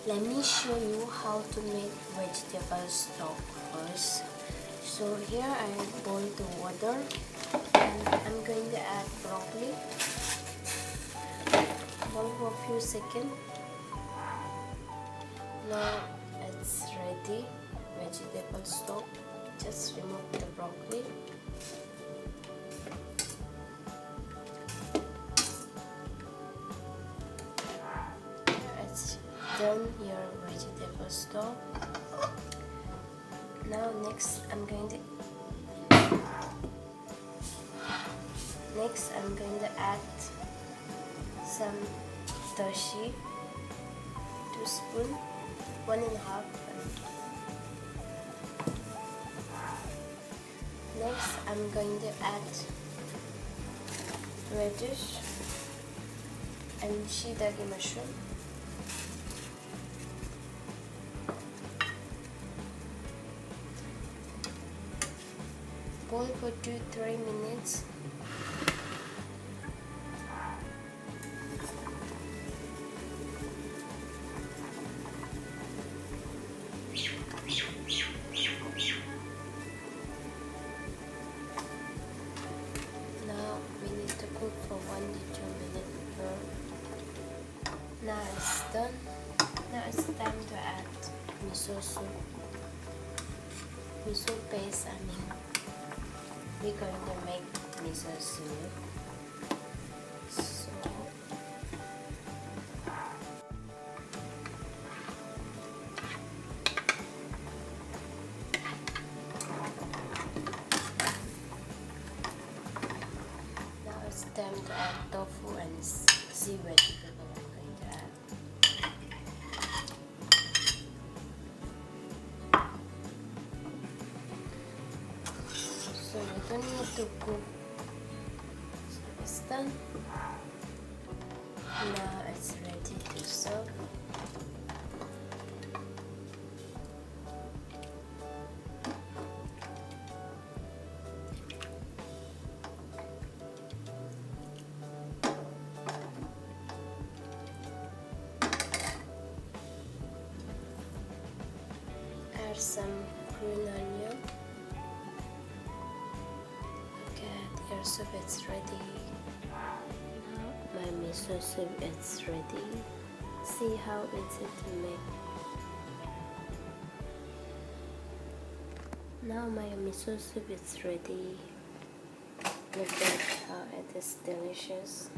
Let me show you how to make vegetable stock first. So here I boiled the water and I'm going to add broccoli. Boil for a few seconds. Now it's ready, vegetable stock. Just remove the broccoli. It's done your vegetable stock. Now next I'm going to add some dashi, 2 spoons, 1.5. Next I'm going to add radish and shiitake mushroom. Boil for 2-3 minutes. Now we need to cook for 1 to 2 minutes more. Now it's done. Now it's time to add miso soup. Miso paste, we're going to make miso soup. So now it's time to add tofu and sea vegetable. I'm going to add. So you don't need to cook. So it's done. Now it's ready to serve. Add some green onion. Your soup is ready. My miso soup is ready. See how easy to make. Now my miso soup is ready. Look at how it is delicious.